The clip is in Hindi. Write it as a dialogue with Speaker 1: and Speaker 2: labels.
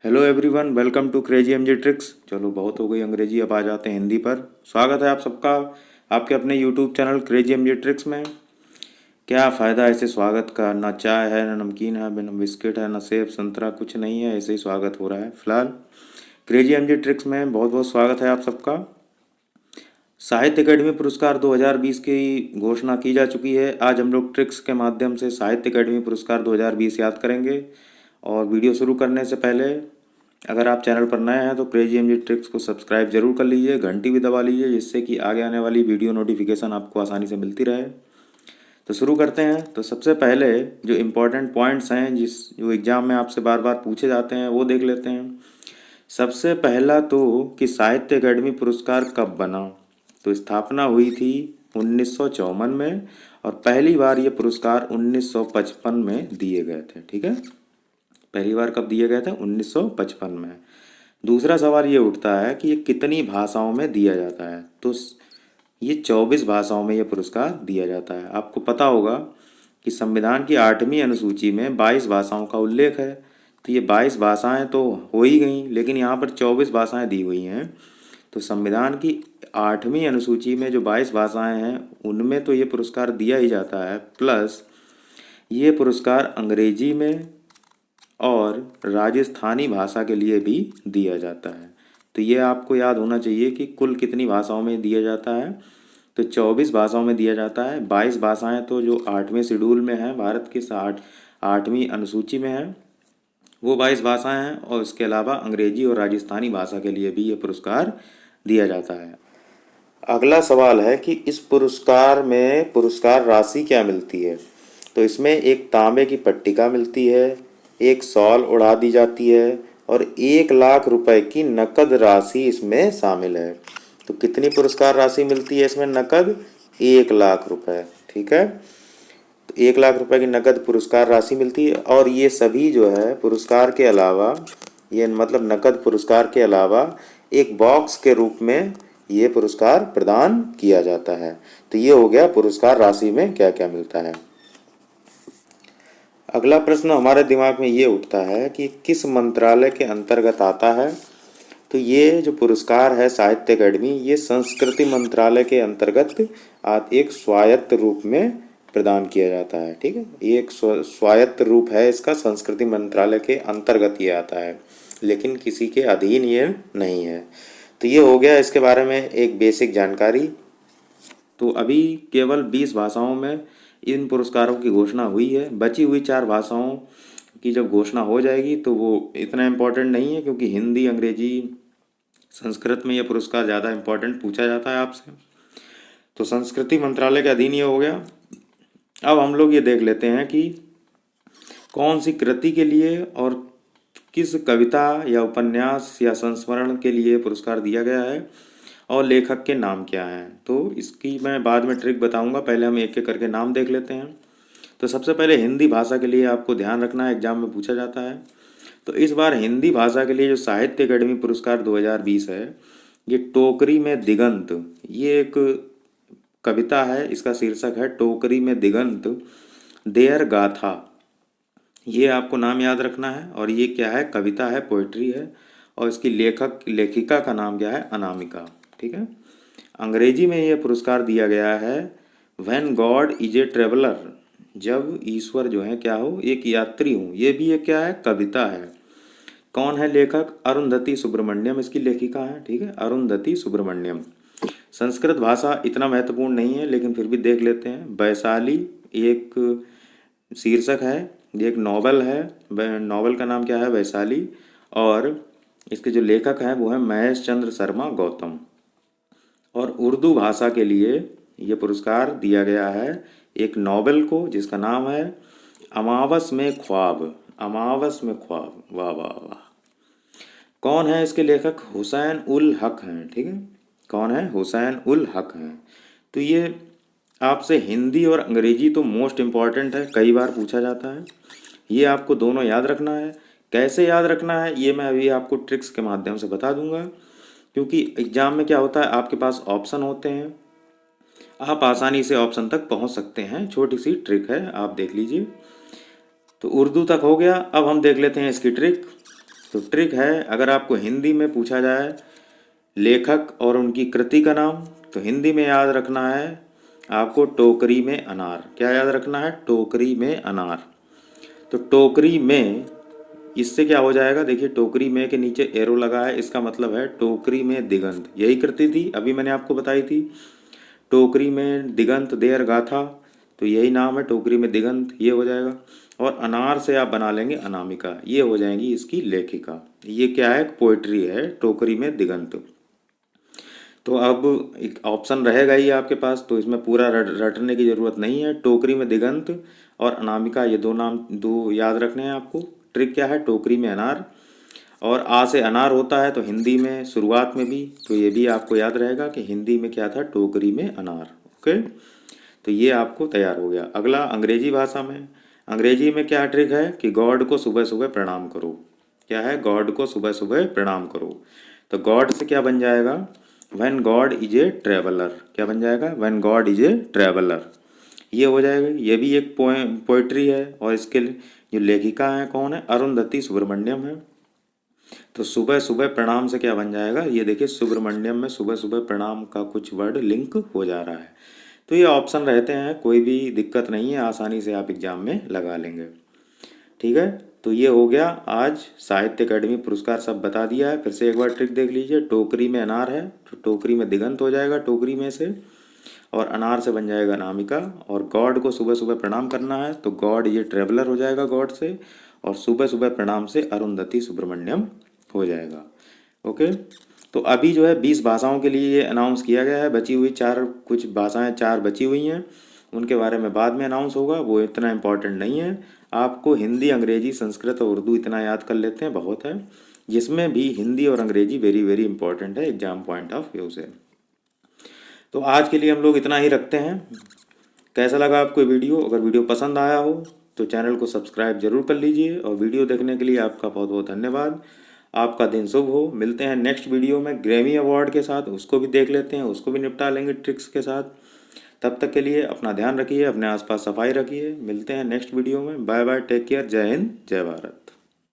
Speaker 1: Hello everyone, welcome to crazy MG tricks. चलो बहुत हो गई अंग्रेजी, अब आ जाते हैं हिंदी पर। स्वागत है आप सबका आपके अपने YouTube channel crazy MG tricks में। क्या फ़ायदा ऐसे स्वागत का, ना चाय है ना नमकीन है ना बिस्किट है ना सेब संतरा, कुछ नहीं है, ऐसे ही स्वागत हो रहा है फिलहाल। क्रेजी एमजी ट्रिक्स में बहुत बहुत स्वागत है आप सबका। साहित्य अकेडमी पुरस्कार 2020 की घोषणा की जा चुकी है। आज हम लोग ट्रिक्स के माध्यम से साहित्य अकेडमी पुरस्कार 2020 याद करेंगे। और वीडियो शुरू करने से पहले अगर आप चैनल पर नए हैं तो क्रेजी एमजी ट्रिक्स को सब्सक्राइब जरूर कर लीजिए, घंटी भी दबा लीजिए, जिससे कि आगे आने वाली वीडियो नोटिफिकेशन आपको आसानी से मिलती रहे। तो शुरू करते हैं। तो सबसे पहले जो इम्पोर्टेंट पॉइंट्स हैं जो एग्ज़ाम में आपसे बार बार पूछे जाते हैं वो देख लेते हैं। सबसे पहला तो कि साहित्य अकेडमी पुरस्कार कब बना। तो स्थापना हुई थी 1954 में और पहली बार ये पुरस्कार 1955 में दिए गए थे। ठीक है, पहली बार कब दिए गए थे? 1955 में। दूसरा सवाल ये उठता है कि ये कितनी भाषाओं में दिया जाता है। तो ये 24 भाषाओं में ये पुरस्कार दिया जाता है। आपको पता होगा कि संविधान की 8वीं अनुसूची में 22 भाषाओं का उल्लेख है। तो ये 22 भाषाएं तो हो ही गई, लेकिन यहाँ पर 24 भाषाएं दी हुई हैं। तो संविधान की 8वीं अनुसूची में जो 22 भाषाएं हैं उनमें तो ये पुरस्कार दिया ही जाता है, प्लस ये पुरस्कार अंग्रेजी में और राजस्थानी भाषा के लिए भी दिया जाता है। तो ये आपको याद होना चाहिए कि कुल कितनी भाषाओं में दिया जाता है। तो 24 भाषाओं में दिया जाता है। 22 भाषाएं तो जो 8वें शेड्यूल में है, भारत की 8वीं अनुसूची में है, वो 22 भाषाएं हैं। और इसके अलावा अंग्रेजी और राजस्थानी भाषा के लिए भी ये पुरस्कार दिया जाता है। अगला सवाल है कि इस पुरस्कार में पुरस्कार राशि क्या मिलती है। तो इसमें एक तांबे की पट्टिका मिलती है, एक शॉल उड़ा दी जाती है और 1 लाख रुपए की नकद राशि इसमें शामिल है। तो कितनी पुरस्कार राशि मिलती है इसमें? नकद 1 लाख रुपए। ठीक है, तो 1 लाख रुपए की नकद पुरस्कार राशि मिलती है। और ये सभी जो है पुरस्कार के अलावा, ये मतलब नकद पुरस्कार के अलावा एक बॉक्स के रूप में ये पुरस्कार प्रदान किया जाता है। तो ये हो गया पुरस्कार राशि में क्या क्या मिलता है। अगला प्रश्न हमारे दिमाग में ये उठता है कि किस मंत्रालय के अंतर्गत आता है। तो ये जो पुरस्कार है साहित्य अकेडमी, ये संस्कृति मंत्रालय के अंतर्गत एक स्वायत्त रूप में प्रदान किया जाता है। ठीक है, ये एक स्वायत्त रूप है इसका, संस्कृति मंत्रालय के अंतर्गत ये आता है, लेकिन किसी के अधीन ये नहीं है। तो ये हो गया इसके बारे में एक बेसिक जानकारी। तो अभी केवल 20 भाषाओं में इन पुरस्कारों की घोषणा हुई है। बची हुई 4 भाषाओं की जब घोषणा हो जाएगी तो वो इतना इम्पोर्टेंट नहीं है, क्योंकि हिंदी, अंग्रेजी, संस्कृत में यह पुरस्कार ज़्यादा इम्पोर्टेंट पूछा जाता है आपसे। तो संस्कृति मंत्रालय के अधीन ये हो गया। अब हम लोग ये देख लेते हैं कि कौन सी कृति के लिए और किस कविता या उपन्यास या संस्मरण के लिए पुरस्कार दिया गया है और लेखक के नाम क्या हैं। तो इसकी मैं बाद में ट्रिक बताऊंगा, पहले हम एक एक करके नाम देख लेते हैं। तो सबसे पहले हिंदी भाषा के लिए आपको ध्यान रखना है, एग्जाम में पूछा जाता है। तो इस बार हिंदी भाषा के लिए जो साहित्य अकेडमी पुरस्कार 2020 है, ये टोकरी में दिगंत, ये एक कविता है, इसका शीर्षक है टोकरी में दिगंत देयर गाथा। ये आपको नाम याद रखना है। और ये क्या है? कविता है, पोइट्री है। और इसकी लेखिका का नाम क्या है? अनामिका। ठीक है, अंग्रेजी में ये पुरस्कार दिया गया है when God is a traveller, जब ईश्वर जो है क्या हो? एक यात्री हो। ये भी एक क्या है? कविता है। कौन है लेखक? अरुंधति सुब्रमण्यम इसकी लेखिका है। ठीक है, अरुंधति सुब्रमण्यम। संस्कृत भाषा इतना महत्वपूर्ण नहीं है, लेकिन फिर भी देख लेते हैं। वैशाली एक शीर्षक है, ये एक नॉवल है। नॉवल का नाम क्या है? वैशाली। और इसके जो लेखक हैं वो हैं महेश चंद्र शर्मा गौतम। और उर्दू भाषा के लिए ये पुरस्कार दिया गया है एक नॉवल को, जिसका नाम है अमावस में ख्वाब। अमावस में ख्वाब। वाह वाह वाह। कौन है इसके लेखक? हुसैन उल हक हैं। ठीक है, कौन है? हुसैन उल हक हैं। तो ये आपसे हिंदी और अंग्रेजी तो मोस्ट इम्पॉर्टेंट है, कई बार पूछा जाता है। ये आपको दोनों याद रखना है। कैसे याद रखना है ये मैं अभी आपको ट्रिक्स के माध्यम से बता दूंगा, क्योंकि एग्जाम में क्या होता है, आपके पास ऑप्शन होते हैं, आप आसानी से ऑप्शन तक पहुंच सकते हैं। छोटी सी ट्रिक है, आप देख लीजिए। तो उर्दू तक हो गया। अब हम देख लेते हैं इसकी ट्रिक। तो ट्रिक है, अगर आपको हिंदी में पूछा जाए लेखक और उनकी कृति का नाम, तो हिंदी में याद रखना है आपको टोकरी में अनार। क्या याद रखना है? टोकरी में अनार। तो टोकरी में, इससे क्या हो जाएगा, देखिए टोकरी में के नीचे एरो लगा है, इसका मतलब है टोकरी में दिगंत। यही कृति थी, अभी मैंने आपको बताई थी, टोकरी में दिगंत देर गाथा, तो यही नाम है टोकरी में दिगंत, ये हो जाएगा। और अनार से आप बना लेंगे अनामिका, ये हो जाएंगी इसकी लेखिका। ये क्या है? पोइट्री है, टोकरी में दिगंत। तो अब एक ऑप्शन रहेगा ही आपके पास, तो इसमें पूरा रटने की ज़रूरत नहीं है। टोकरी में दिगंत और अनामिका, ये दो नाम दो याद रखने हैं आपको। ट्रिक क्या है? टोकरी में अनार, और आ से अनार होता है तो हिंदी में शुरुआत में भी, तो ये भी आपको याद रहेगा कि हिंदी में क्या था? टोकरी में अनार। ओके, तो ये आपको तैयार हो गया। अगला अंग्रेजी भाषा में, अंग्रेजी में क्या ट्रिक है कि गॉड को सुबह सुबह प्रणाम करो। क्या है? गॉड को सुबह सुबह प्रणाम करो। तो गॉड से क्या बन जाएगा? When God is a traveller. क्या बन जाएगा? When God is a traveller, ये हो जाएगा। ये भी एक पोएट्री है, और इसके जो लेखिका है कौन है? अरुंधति सुब्रमण्यम है। तो सुबह सुबह प्रणाम से क्या बन जाएगा? ये देखिए सुब्रमण्यम में सुबह सुबह प्रणाम का कुछ वर्ड लिंक हो जा रहा है। तो ये ऑप्शन रहते हैं, कोई भी दिक्कत नहीं है, आसानी से आप एग्जाम में लगा लेंगे। ठीक है, तो ये हो गया आज साहित्य अकेडमी पुरस्कार सब बता दिया है। फिर से एक बार ट्रिक देख लीजिए, टोकरी में अनार है तो टोकरी में दिगंत हो जाएगा, टोकरी में से, और अनार से बन जाएगा अनामिका। और गॉड को सुबह सुबह प्रणाम करना है तो गॉड ये ट्रेवलर हो जाएगा गॉड से, और सुबह सुबह प्रणाम से अरुंधति सुब्रमण्यम हो जाएगा। ओके, तो अभी जो है 20 भाषाओं के लिए ये अनाउंस किया गया है। बची हुई कुछ भाषाएं 4 बची हुई हैं, उनके बारे में बाद में अनाउंस होगा, वो इतना इम्पोर्टेंट नहीं है। आपको हिंदी, अंग्रेजी, संस्कृत और उर्दू इतना याद कर लेते हैं, बहुत है। जिसमें भी हिंदी और अंग्रेजी वेरी वेरी इंपॉर्टेंट है एग्जाम पॉइंट ऑफ व्यू से। तो आज के लिए हम लोग इतना ही रखते हैं। कैसा लगा आपको वीडियो? अगर वीडियो पसंद आया हो तो चैनल को सब्सक्राइब जरूर कर लीजिए, और वीडियो देखने के लिए आपका बहुत बहुत धन्यवाद। आपका दिन शुभ हो। मिलते हैं नेक्स्ट वीडियो में ग्रैमी अवार्ड के साथ, उसको भी देख लेते हैं, उसको भी निपटा लेंगे ट्रिक्स के साथ। तब तक के लिए अपना ध्यान रखिए, अपने आसपास सफाई रखिए। मिलते हैं नेक्स्ट वीडियो में। बाय बाय, टेक केयर, जय हिंद, जय भारत।